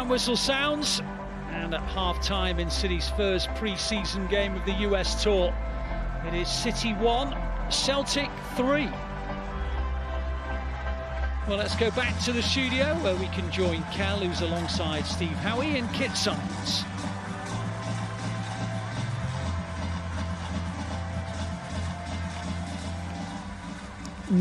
time whistle sounds, and at half-time in City's first pre-season game of the US Tour, it is City 1, Celtic 3. Well, let's go back to the studio where we can join Cel, who's alongside Steve Howey and Kit Symons.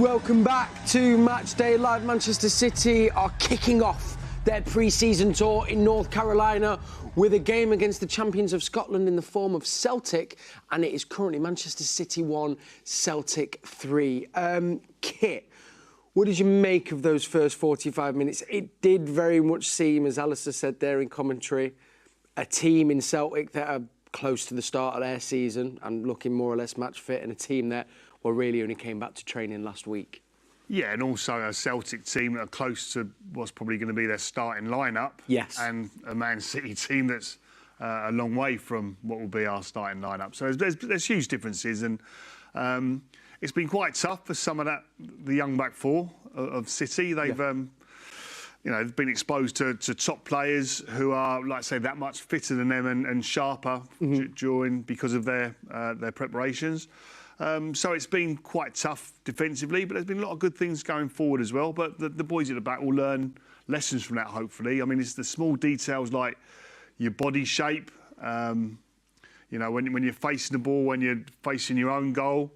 Welcome back to Matchday Live. Manchester City are kicking off their pre-season tour in North Carolina with a game against the champions of Scotland in the form of Celtic, and it is currently Manchester City 1, Celtic 3. Kit, what did you make of those first 45 minutes? It did very much seem, as Alistair said there in commentary, a team in Celtic that are close to the start of their season and looking more or less match fit, and a team that really only came back to training last week. Yeah, and also a Celtic team that are close to what's probably going to be their starting lineup. Yes. And a Man City team that's a long way from what will be our starting lineup. So there's huge differences, and it's been quite tough for some of the young back four of City. They've they've been exposed to top players who are, like I say, that much fitter than them and sharper during because of their preparations. So it's been quite tough defensively, but there's been a lot of good things going forward as well. But the boys at the back will learn lessons from that, hopefully. I mean, it's the small details like your body shape. When you're facing the ball, when you're facing your own goal,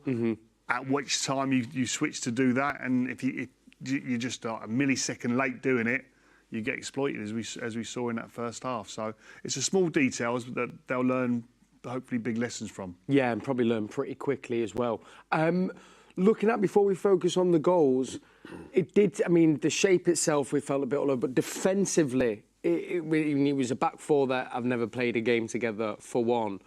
at which time you switch to do that. And if you're just a millisecond late doing it, you get exploited, as we saw in that first half. So it's the small details that they'll learn hopefully big lessons from. Yeah, and probably learn pretty quickly as well. Looking at, before we focus on the goals, it did, I mean, the shape itself, we felt a bit all over, but defensively, it was a back four that I've never played a game together for one.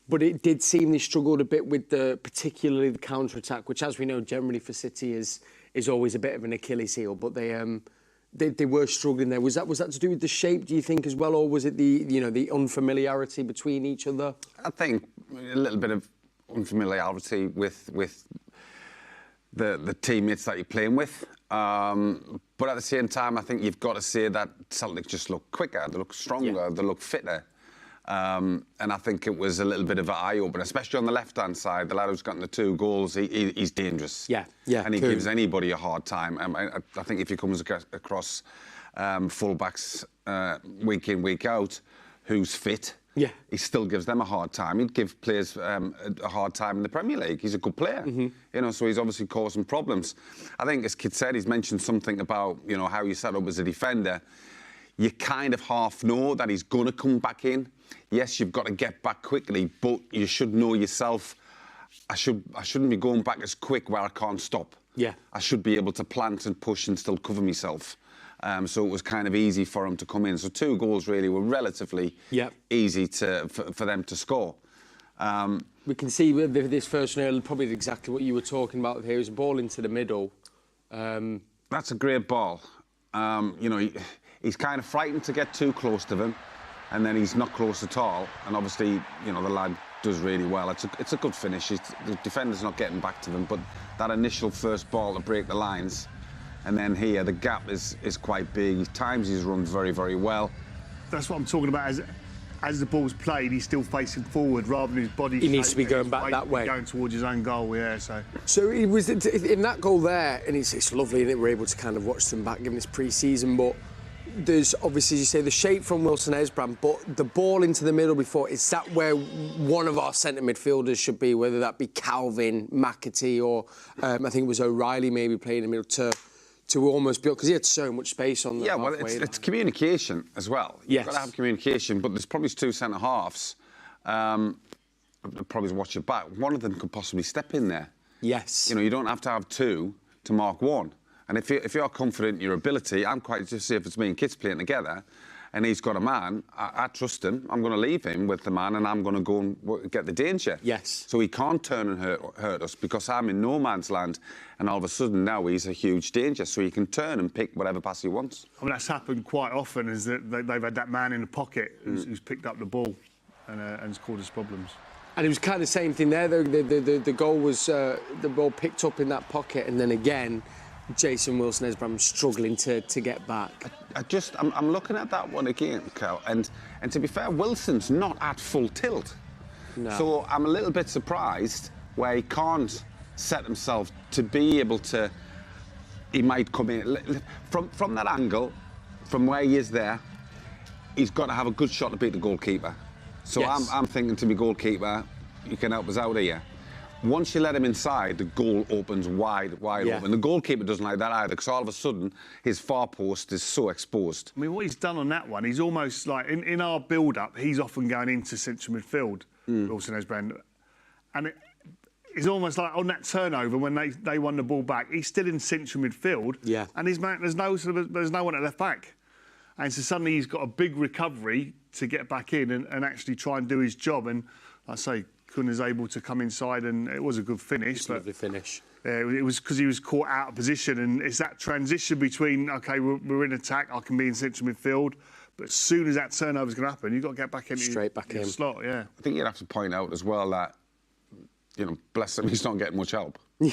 But it did seem they struggled a bit with particularly the counter-attack, which, as we know, generally for City is always a bit of an Achilles heel. But they were struggling there. Was that to do with the shape, do you think, as well, or was it the unfamiliarity between each other? I think a little bit of unfamiliarity with the teammates that you're playing with. But at the same time, I think you've got to say that Celtic just look quicker, they look stronger, they look fitter. And I think it was a little bit of an eye-opener, especially on the left-hand side. The lad who's gotten the 2 goals, he's dangerous. Yeah. And he gives anybody a hard time. I think if he comes across full-backs week in, week out, who's fit, he still gives them a hard time. He'd give players a hard time in the Premier League. He's a good player, so he's obviously causing problems. I think, as Kit said, he's mentioned something about, how you set up as a defender. You kind of half know that he's going to come back in. Yes, you've got to get back quickly, but you should know yourself, I shouldn't be going back as quick where I can't stop. Yeah. I should be able to plant and push and still cover myself. So it was kind of easy for him to come in. So 2 goals really were relatively easy for them to score. We can see with this first one, probably exactly what you were talking about here, is a ball into the middle. That's a great ball. He's kind of frightened to get too close to them, and then he's not close at all. And obviously, the lad does really well. It's a good finish. The defender's not getting back to them, but that initial first ball to break the lines, and then here the gap is quite big. He times his runs very, very well. That's what I'm talking about. As the ball's played, he's still facing forward rather than his body. He needs to be going back that way, going towards his own goal. Yeah. So it was in that goal there, and it's lovely that we're able to kind of watch them back given this pre-season, but. There's obviously, as you say, the shape from Wilson Esbrand, but the ball into the middle before, is that where one of our centre midfielders should be, whether that be Calvin, McAtee, or I think it was O'Reilly maybe playing in the middle to almost build, because he had so much space on the halfway. Yeah, well, it's communication as well. Yes. You've got to have communication, but there's probably 2 centre-halves. Probably watch it back. One of them could possibly step in there. Yes. You don't have to have 2 to mark 1. And if you're confident in your ability, I'm quite just say if it's me and Kit's playing together, and he's got a man, I trust him. I'm going to leave him with the man, and I'm going to go and get the danger. Yes. So he can't turn and hurt us because I'm in no man's land, and all of a sudden now he's a huge danger. So he can turn and pick whatever pass he wants. I mean, that's happened quite often. Is that they've had that man in the pocket who's picked up the ball and has caused us problems. And it was kind of the same thing there. The goal was the ball picked up in that pocket, and then again. Jason Wilson-Esbram struggling to get back. I'm looking at that one again, Cal, and to be fair, Wilson's not at full tilt. No. So I'm a little bit surprised where he can't set himself to be able to. He might come in from that angle, from where he is there. He's got to have a good shot to beat the goalkeeper. So yes. I'm thinking, to be goalkeeper, you can help us out here. Once you let him inside, the goal opens wide open. The goalkeeper doesn't like that either, because all of a sudden his far post is so exposed. I mean, what he's done on that one, he's almost like in our build-up, he's often going into central midfield, Wilson-Esbram, and it's almost like on that turnover when they won the ball back, he's still in central midfield, and there's no one at left back, and so suddenly he's got a big recovery to get back in and actually try and do his job. And I say, Kun is able to come inside, and it was a good finish. It's a lovely finish. Yeah, it was because he was caught out of position, and it's that transition between, OK, we're in attack, I can be in central midfield, but as soon as that turnover's going to happen, you've got to get back in. Straight back in. Slot, yeah. I think you'd have to point out as well that, you know, bless him, he's not getting much help. Yeah.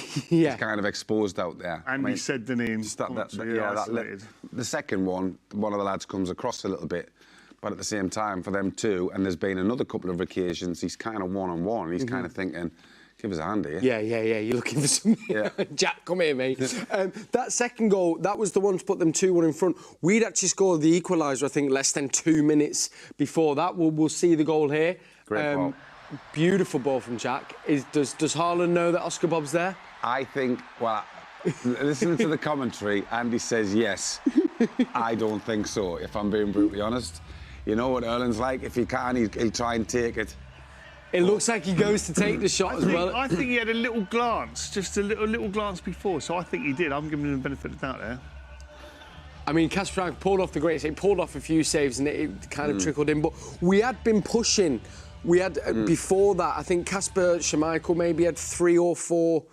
He's kind of exposed out there. And he said, didn't he? The second one of the lads comes across a little bit, but at the same time, for them too, and there's been another couple of occasions, he's kind of one-on-one. He's kind of thinking, give us a hand here. Yeah. You're looking for something. Yeah. Jack, come here, mate. That second goal, that was the one to put them 2-1 in front. We'd actually scored the equaliser, I think, less than 2 minutes before that. We'll see the goal here. Great ball. Beautiful ball from Jack. Does Haaland know that Oscar Bob's there? I think, well, listening to the commentary, Andy says yes. I don't think so, if I'm being brutally honest. You know what Erling's like? If he can, he'll try and take it. It looks like he goes to take the shot as well. I think he had a little glance, just a little glance before, so I think he did. I'm giving him the benefit of the doubt there. I mean, Kasper Frank pulled off the great save, pulled off a few saves, and it kind of trickled in. But we had been pushing. We had, before that, I think Kasper Schmeichel maybe had 3 or 4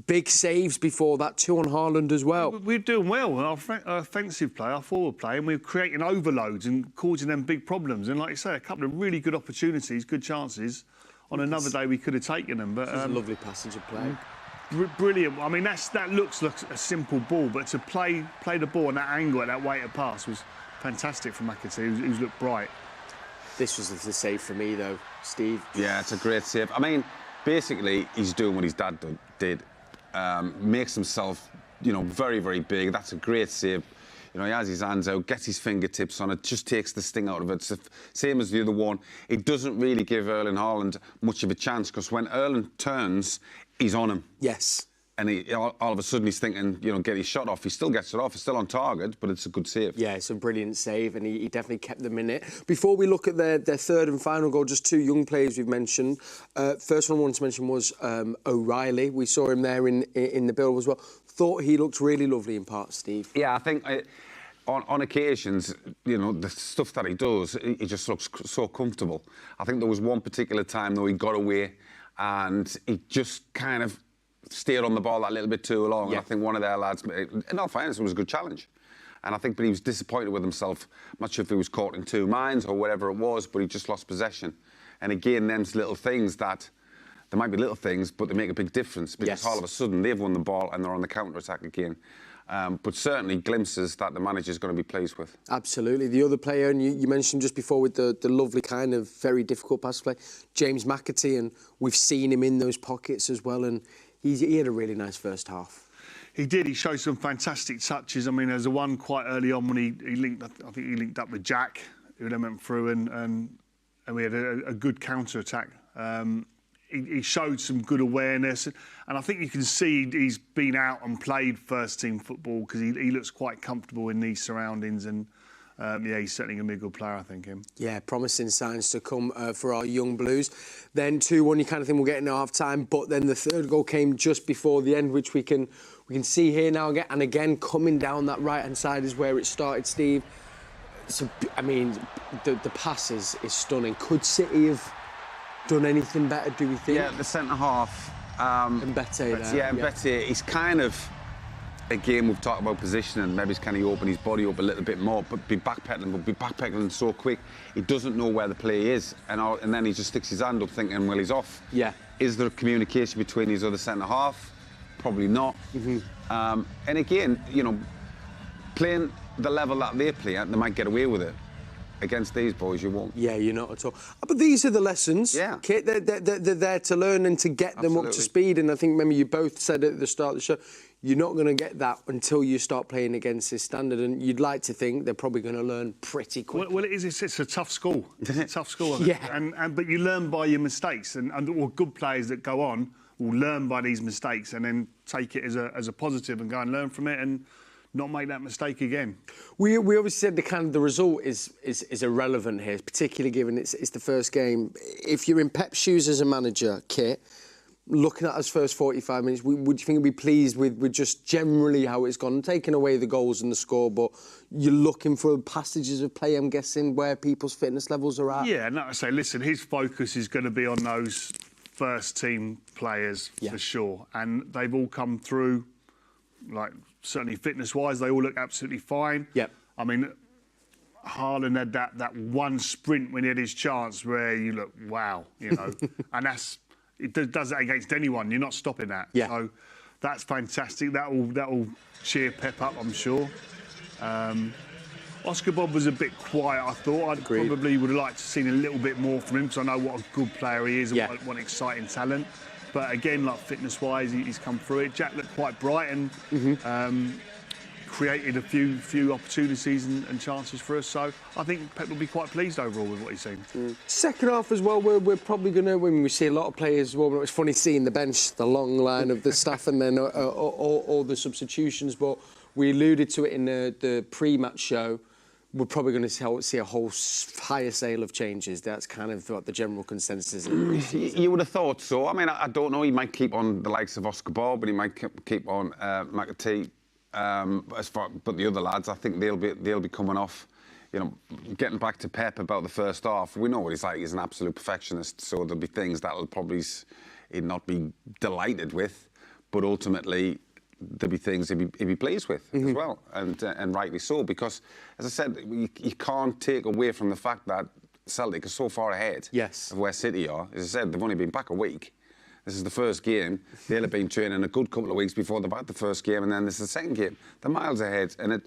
big saves before that, 2 on Haaland as well. We're doing well. Our offensive play, our forward play, and we're creating overloads and causing them big problems. And like you say, a couple of really good opportunities, good chances. On another day, we could have taken them. But a lovely passage of play. Brilliant. I mean, that looks like a simple ball, but to play the ball on that angle, at that weighted pass, was fantastic from McAtee, who's looked bright. This was the save for me, though, Steve. Yeah, it's a great save. I mean, basically, he's doing what his dad did. Makes himself, you know, very, very big. That's a great save. You know, he has his hands out, gets his fingertips on it, just takes the sting out of it. It's the same as the other one. It doesn't really give Erling Haaland much of a chance, because when Erling turns, he's on him. Yes. And all of a sudden he's thinking, you know, get his shot off. He still gets it off. It's still on target, but it's a good save. Yeah, it's a brilliant save, and he definitely kept them in it. Before we look at their third and final goal, just 2 young players we've mentioned. First one I wanted to mention was O'Reilly. We saw him there in the build as well. Thought he looked really lovely in parts, Steve. Yeah, I think on occasions, you know, the stuff that he does, he just looks so comfortable. I think there was one particular time, though, he got away and he just kind of stayed on the ball that little bit too long. Yeah. And I think one of their lads, in all fairness, it was a good challenge. And I think, but he was disappointed with himself. I'm not sure if he was caught in 2 minds or whatever it was, but he just lost possession. And again, them's little things that, there might be little things, but they make a big difference, because all of a sudden they've won the ball and they're on the counter-attack again. But certainly glimpses that the manager's going to be pleased with. Absolutely. The other player, and you mentioned just before with the lovely kind of very difficult pass play, James McAtee, and we've seen him in those pockets as well, and he had a really nice first half. He did. He showed some fantastic touches. I mean, there's a one quite early on when he linked. I think he linked up with Jack, who then went through, and we had a good counter attack. He showed some good awareness, and I think you can see he's been out and played first team football, because he looks quite comfortable in these surroundings, and yeah, he's certainly going to be a good player, I think, him. Yeah, promising signs to come for our young Blues. Then 2-1, you kind of think we'll get in half time, but then the third goal came just before the end, which we can see here now again, and again coming down that right hand side is where it started, Steve. So I mean, the pass is stunning. Could City have done anything better, do we think? Yeah, the centre half. Mbete there. Yeah, Mbete, he's kind of, again, we've talked about positioning, maybe he's kind of open his body up a little bit more, but be backpedaling so quick, he doesn't know where the play is, and then he just sticks his hand up thinking, well, he's off. Yeah. Is there a communication between his other centre half? Probably not. And again, you know, playing the level that they play at, they might get away with it. Against these boys, you won't. Yeah, you're not at all. But these are the lessons. Yeah. Kit, they're there to learn and to get them up to speed. And I think, remember, you both said at the start of the show, you're not going to get that until you start playing against this standard. And you'd like to think they're probably going to learn pretty quickly. Well, it is. It's a tough school. It's a tough school. Yeah. But you learn by your mistakes. And good players that go on will learn by these mistakes and then take it as a positive and go and learn from it and not make that mistake again. We obviously said the result is irrelevant here, particularly given it's the first game. If you're in Pep's shoes as a manager, Kit, looking at his first 45 minutes, would you think he'd be pleased with just generally how it's gone, taking away the goals and the score, but you're looking for passages of play, I'm guessing, where people's fitness levels are at? Yeah, and like I say, listen, his focus is going to be on those first team players for sure, and they've all come through, like, certainly fitness-wise, they all look absolutely fine. Yep. I mean, Haaland had that one sprint when he had his chance where you look, wow, you know, and it does that against anyone. You're not stopping that. Yeah. So that's fantastic. That will cheer Pep up, I'm sure. Oscar Bob was a bit quiet, I thought. I probably would have liked to have seen a little bit more from him, because I know what a good player he is and what exciting talent. But again, like fitness-wise, he's come through it. Jack looked quite bright and created a few opportunities and chances for us. So I think Pep will be quite pleased overall with what he's seen. Second half as well, we're probably going to, when we see a lot of players as well, it's funny seeing the bench, the long line of the staff and then all the substitutions, but we alluded to it in the pre-match show. We're probably going to see a whole higher sale of changes. That's kind of what the general consensus is. You would have thought so. I mean, I don't know. He might keep on the likes of Oscar Bob, but he might keep on McAtee. But the other lads, I think they'll be coming off. You know, getting back to Pep about the first half, we know what he's like. He's an absolute perfectionist. So there'll be things that'll probably he'd not be delighted with, but ultimately there'll be things he'd be pleased with as well, and rightly so, because, as I said, you can't take away from the fact that Celtic are so far ahead of where City are. As I said, they've only been back a week. This is the first game. They'll have been training a good couple of weeks before they've had the first game, and then this is the second game. They're miles ahead, and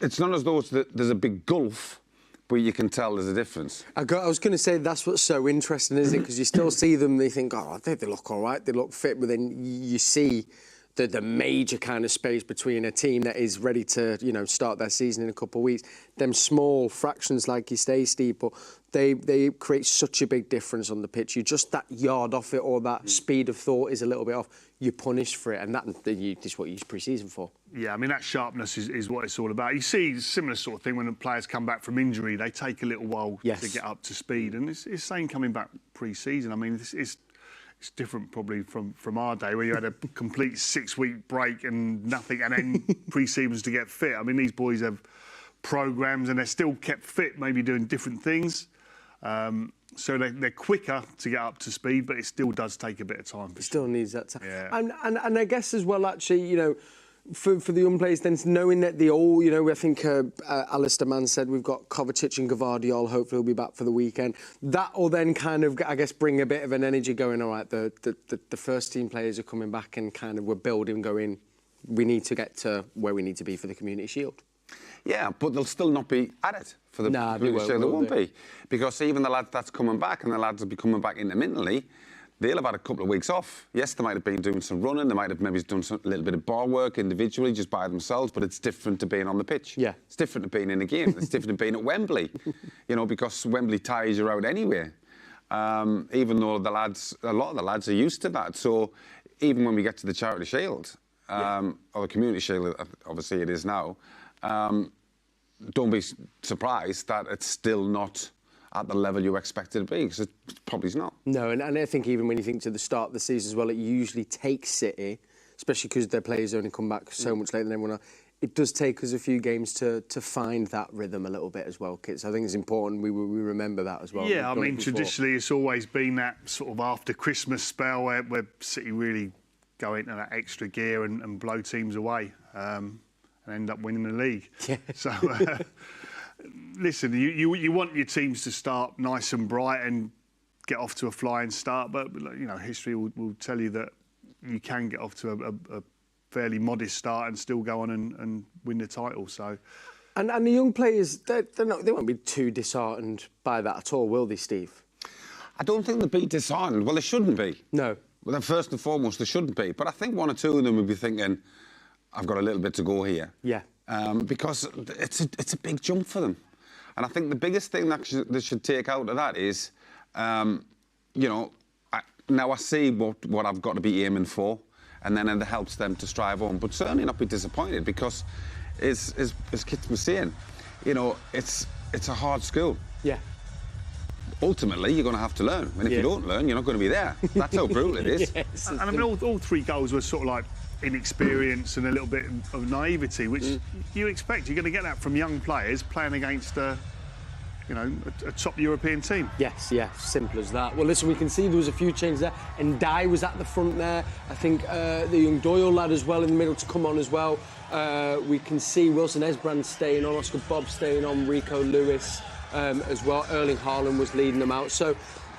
it's not as though there's a big gulf, but you can tell there's a difference. I was going to say that's what's so interesting, isn't it? Because you still see them, they think, oh, they look all right, they look fit, but then you see the major kind of space between a team that is ready to, you know, start their season in a couple of weeks. Them small fractions, like you say, Steve, but they create such a big difference on the pitch. You just that yard off it or that speed of thought is a little bit off, you're punished for it, and that is what you use pre-season for. Yeah, I mean, that sharpness is what it's all about. You see a similar sort of thing when the players come back from injury. They take a little while to get up to speed, and it's the same coming back pre-season. I mean, it's different probably from our day, where you had a complete 6-week break and nothing, and then pre-seasons to get fit. I mean, these boys have programmes and they're still kept fit, maybe doing different things. So they're quicker to get up to speed, but it still does take a bit of time. It still needs that time. Yeah. And I guess as well, actually, you know, for the young players, then knowing that they all, you know, I think Alistair Mann said we've got Kovacic and Gvardiol, hopefully will be back for the weekend. That will then kind of, I guess, bring a bit of an energy going, all right, the first team players are coming back and kind of we're building, going, we need to get to where we need to be for the Community Shield. Yeah, but they'll still not be at it for the Community Shield. They won't be. Because even the lads that's coming back, and the lads will be coming back intermittently, they'll have had a couple of weeks off. Yes, they might have been doing some running, they might have maybe done a little bit of bar work individually, just by themselves, but it's different to being on the pitch. Yeah. It's different to being in a game. It's different to being at Wembley, you know, because Wembley tires you out anyway. Even though a lot of the lads are used to that. So even when we get to the Charity Shield, or the Community Shield, obviously it is now, don't be surprised that it's still not at the level you expect it to be, because it probably is not. No, and I think even when you think to the start of the season as well, it usually takes City, especially because their players only come back so much later than everyone else, it does take us a few games to find that rhythm a little bit as well, Kit. So I think it's important we remember that as well. Yeah, I mean, traditionally it's always been that sort of after Christmas spell where City really go into that extra gear and blow teams away and end up winning the league. Yeah. So... listen, you want your teams to start nice and bright and get off to a flying start, but you know, history will tell you that you can get off to a fairly modest start and still go on and win the title. So. And the young players, they won't be too disheartened by that at all, will they, Steve? I don't think they'll be disheartened. Well, they shouldn't be. No. Well, then first and foremost, they shouldn't be. But I think one or two of them will be thinking, I've got a little bit to go here. Yeah. Because it's a big jump for them. And I think the biggest thing that they should take out of that is, you know, now I see what I've got to be aiming for, and then it helps them to strive on. But certainly not be disappointed, because as kids were saying, you know, it's a hard school. Yeah. Ultimately, you're going to have to learn. And if you don't learn, you're not going to be there. That's how brutal it is. Yes, and I mean, all three goals were sort of like inexperience and a little bit of naivety, which you expect. You're going to get that from young players playing against a top European team. Yes, simple as that. Well, listen, we can see there was a few changes there. And Dye was at the front there. I think the young Doyle lad as well in the middle to come on as well. We can see Wilson Esbrand staying on, Oscar Bob staying on, Rico Lewis as well. Erling Haaland was leading them out. So,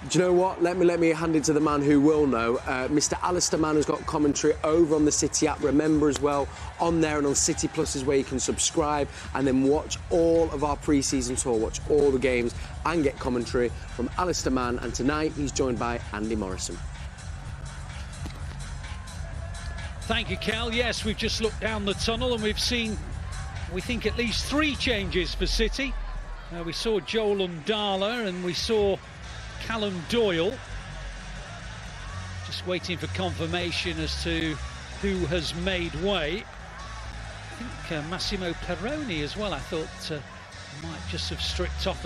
do you know what? Let me hand it to the man who will know. Mr. Alistair Mann has got commentary over on the City app. Remember as well, on there and on City Plus is where you can subscribe and then watch all of our pre-season tour, watch all the games and get commentary from Alistair Mann. And tonight he's joined by Andy Morrison. Thank you, Cal. Yes, we've just looked down the tunnel and we've seen, we think, at least 3 changes for City. We saw Joleon and we saw Callum Doyle. Just waiting for confirmation as to who has made way. I think Massimo Perroni as well, I thought might just have stripped off as